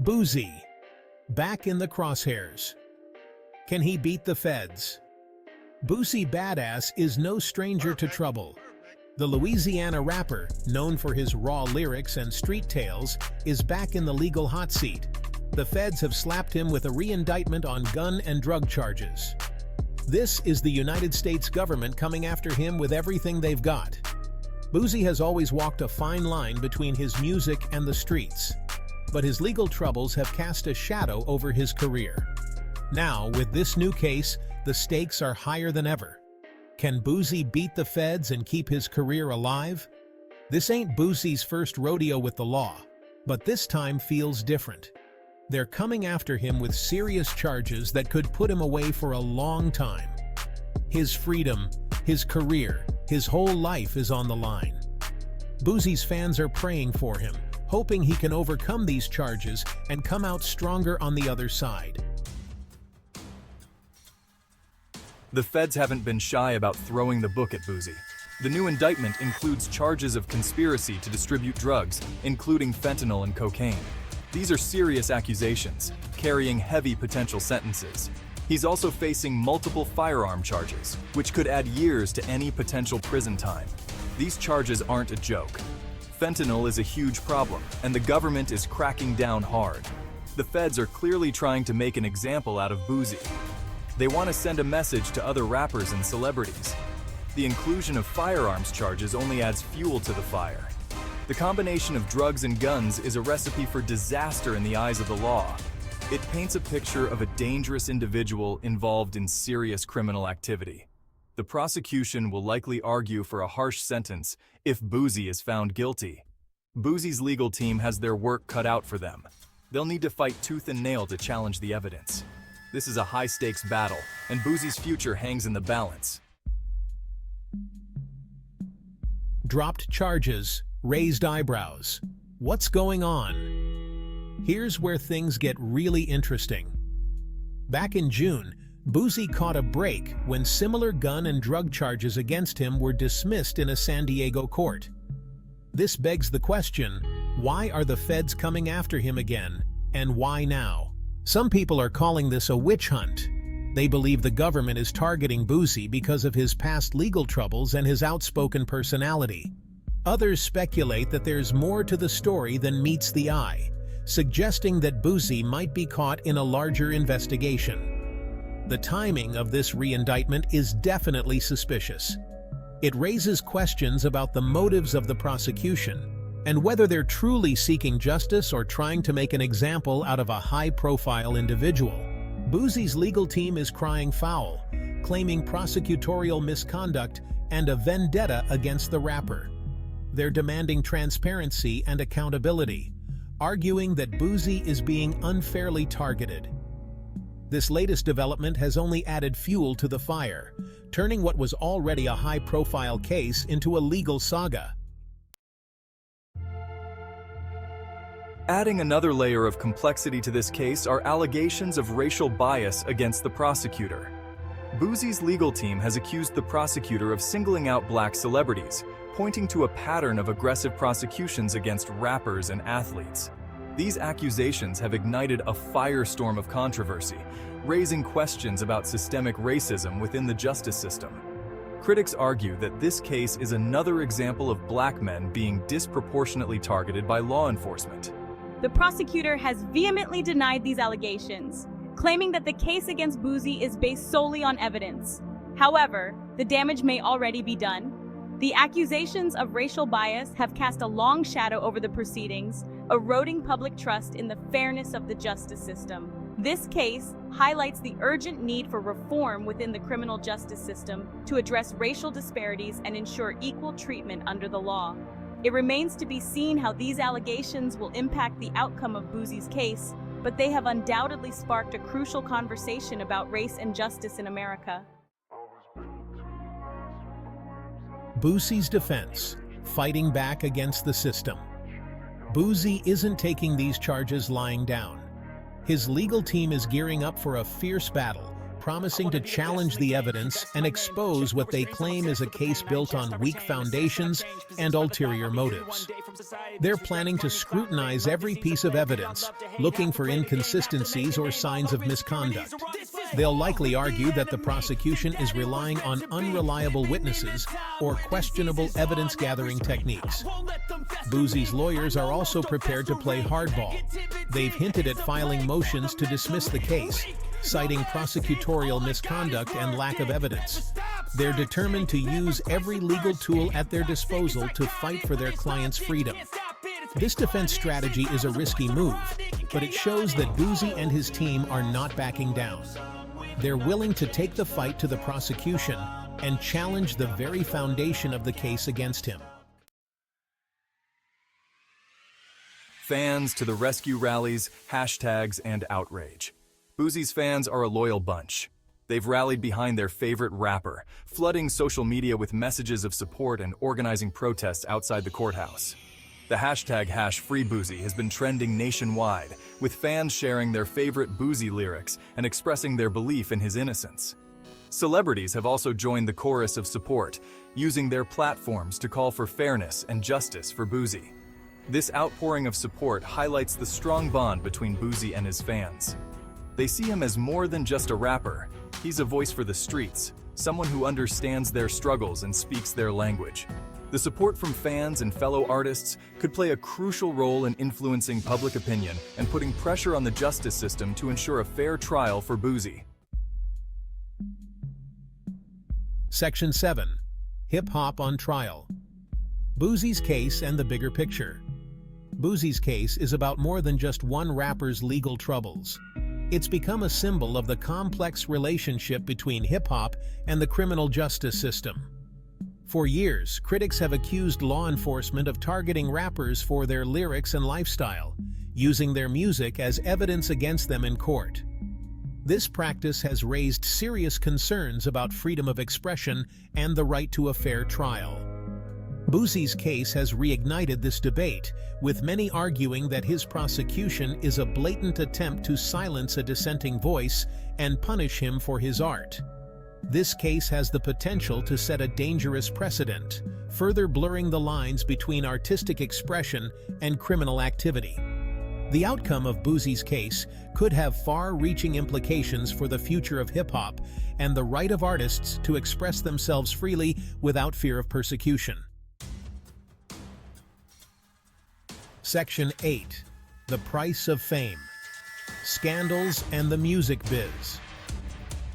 Boosie, back in the crosshairs. Can he beat the feds? Boosie Badazz is no stranger to trouble. The Louisiana rapper, known for his raw lyrics and street tales, is back in the legal hot seat. The feds have slapped him with a re-indictment on gun and drug charges. This is the United States government coming after him with everything they've got. Boosie has always walked a fine line between his music and the streets, but his legal troubles have cast a shadow over his career. Now, with this new case, the stakes are higher than ever. Can Boosie beat the feds and keep his career alive? This ain't Boosie's first rodeo with the law, but this time feels different. They're coming after him with serious charges that could put him away for a long time. His freedom, his career, his whole life is on the line. Boosie's fans are praying for him, hoping he can overcome these charges and come out stronger on the other side. The feds haven't been shy about throwing the book at Boosie. The new indictment includes charges of conspiracy to distribute drugs, including fentanyl and cocaine. These are serious accusations, carrying heavy potential sentences. He's also facing multiple firearm charges, which could add years to any potential prison time. These charges aren't a joke. Fentanyl is a huge problem, and the government is cracking down hard. The feds are clearly trying to make an example out of Boosie. They want to send a message to other rappers and celebrities. The inclusion of firearms charges only adds fuel to the fire. The combination of drugs and guns is a recipe for disaster in the eyes of the law. It paints a picture of a dangerous individual involved in serious criminal activity. The prosecution will likely argue for a harsh sentence if Boosie is found guilty. Boosie's legal team has their work cut out for them. They'll need to fight tooth and nail to challenge the evidence. This is a high-stakes battle, and Boosie's future hangs in the balance. Dropped charges, raised eyebrows. What's going on? Here's where things get really interesting. Back in June, Boosie caught a break when similar gun and drug charges against him were dismissed in a San Diego court. This begs the question, why are the feds coming after him again, and why now? Some people are calling this a witch hunt. They believe the government is targeting Boosie because of his past legal troubles and his outspoken personality. Others speculate that there's more to the story than meets the eye, suggesting that Boosie might be caught in a larger investigation. The timing of this re-indictment is definitely suspicious. It raises questions about the motives of the prosecution and whether they're truly seeking justice or trying to make an example out of a high-profile individual. Boosie's legal team is crying foul, claiming prosecutorial misconduct and a vendetta against the rapper. They're demanding transparency and accountability, arguing that Boosie is being unfairly targeted. This latest development has only added fuel to the fire, turning what was already a high-profile case into a legal saga. Adding another layer of complexity to this case are allegations of racial bias against the prosecutor. Boosie's legal team has accused the prosecutor of singling out black celebrities, pointing to a pattern of aggressive prosecutions against rappers and athletes. These accusations have ignited a firestorm of controversy, raising questions about systemic racism within the justice system. Critics argue that this case is another example of black men being disproportionately targeted by law enforcement. The prosecutor has vehemently denied these allegations, claiming that the case against Boosie is based solely on evidence. However, the damage may already be done. The accusations of racial bias have cast a long shadow over the proceedings, eroding public trust in the fairness of the justice system. This case highlights the urgent need for reform within the criminal justice system to address racial disparities and ensure equal treatment under the law. It remains to be seen how these allegations will impact the outcome of Boosie's case, but they have undoubtedly sparked a crucial conversation about race and justice in America. Boosie's defense, fighting back against the system. Boosie isn't taking these charges lying down. His legal team is gearing up for a fierce battle, promising to challenge the evidence and expose what they claim is a case built on weak foundations and ulterior motives. They're planning to scrutinize every piece of evidence, looking for inconsistencies or signs of misconduct. They'll likely argue that the prosecution is relying on unreliable witnesses or questionable evidence-gathering techniques. Boosie's lawyers are also prepared to play hardball. They've hinted at filing motions to dismiss the case, citing prosecutorial misconduct and lack of evidence. They're determined to use every legal tool at their disposal to fight for their client's freedom. This defense strategy is a risky move, but it shows that Boosie and his team are not backing down. They're willing to take the fight to the prosecution and challenge the very foundation of the case against him. Fans to the rescue rallies, hashtags, and outrage. Boosie's fans are a loyal bunch. They've rallied behind their favorite rapper, flooding social media with messages of support and organizing protests outside the courthouse. The hashtag #FreeBoosie has been trending nationwide, with fans sharing their favorite Boosie lyrics and expressing their belief in his innocence. Celebrities have also joined the chorus of support, using their platforms to call for fairness and justice for Boosie. This outpouring of support highlights the strong bond between Boosie and his fans. They see him as more than just a rapper. He's a voice for the streets, someone who understands their struggles and speaks their language. The support from fans and fellow artists could play a crucial role in influencing public opinion and putting pressure on the justice system to ensure a fair trial for Boosie. Section 7. Hip-Hop on Trial. Boosie's case and the bigger picture. Boosie's case is about more than just one rapper's legal troubles. It's become a symbol of the complex relationship between hip-hop and the criminal justice system. For years, critics have accused law enforcement of targeting rappers for their lyrics and lifestyle, using their music as evidence against them in court. This practice has raised serious concerns about freedom of expression and the right to a fair trial. Boosie's case has reignited this debate, with many arguing that his prosecution is a blatant attempt to silence a dissenting voice and punish him for his art. This case has the potential to set a dangerous precedent, further blurring the lines between artistic expression and criminal activity. The outcome of Boosie's case could have far-reaching implications for the future of hip-hop and the right of artists to express themselves freely without fear of persecution. Section 8. The Price of Fame. Scandals and the Music Biz.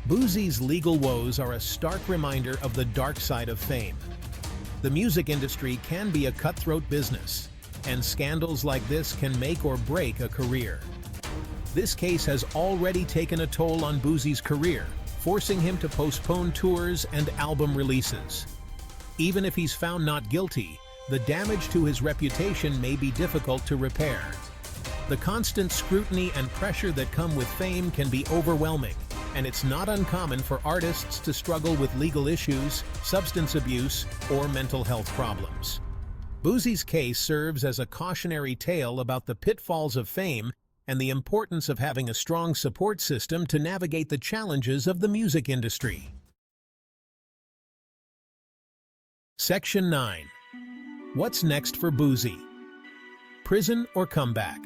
Boosie's legal woes are a stark reminder of the dark side of fame. The music industry can be a cutthroat business, and scandals like this can make or break a career. This case has already taken a toll on Boosie's career, forcing him to postpone tours and album releases. Even if he's found not guilty, the damage to his reputation may be difficult to repair. The constant scrutiny and pressure that come with fame can be overwhelming, and it's not uncommon for artists to struggle with legal issues, substance abuse, or mental health problems. Boosie's case serves as a cautionary tale about the pitfalls of fame and the importance of having a strong support system to navigate the challenges of the music industry. Section 9. What's next for Boosie? Prison or comeback?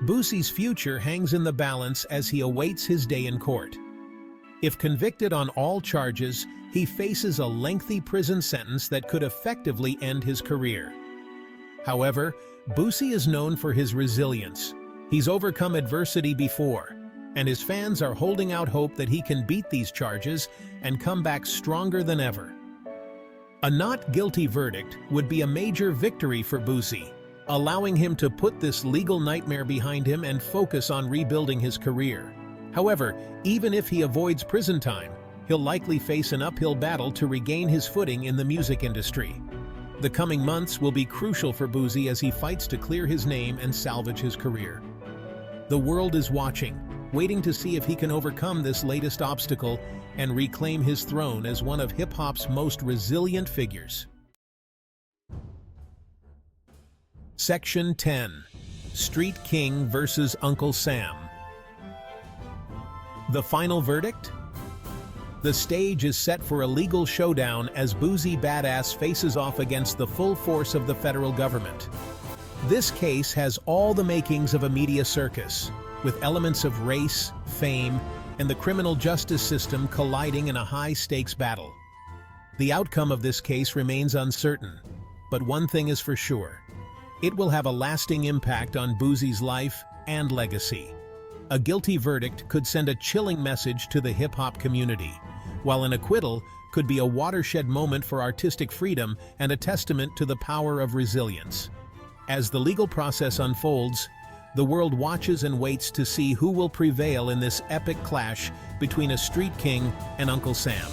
Boosie's future hangs in the balance as he awaits his day in court. If convicted on all charges, he faces a lengthy prison sentence that could effectively end his career. However, Boosie is known for his resilience. He's overcome adversity before, and his fans are holding out hope that he can beat these charges and come back stronger than ever. A not guilty verdict would be a major victory for Boosie, allowing him to put this legal nightmare behind him and focus on rebuilding his career. However, even if he avoids prison time, he'll likely face an uphill battle to regain his footing in the music industry. The coming months will be crucial for Boosie as he fights to clear his name and salvage his career. The world is watching, waiting to see if he can overcome this latest obstacle and reclaim his throne as one of hip-hop's most resilient figures. Section 10. Street King vs. Uncle Sam. The final verdict? The stage is set for a legal showdown as Boosie Badazz faces off against the full force of the federal government. This case has all the makings of a media circus, with elements of race, fame, and the criminal justice system colliding in a high-stakes battle. The outcome of this case remains uncertain, but one thing is for sure. It will have a lasting impact on Boosie's life and legacy. A guilty verdict could send a chilling message to the hip-hop community, while an acquittal could be a watershed moment for artistic freedom and a testament to the power of resilience. As the legal process unfolds, the world watches and waits to see who will prevail in this epic clash between a street king and Uncle Sam.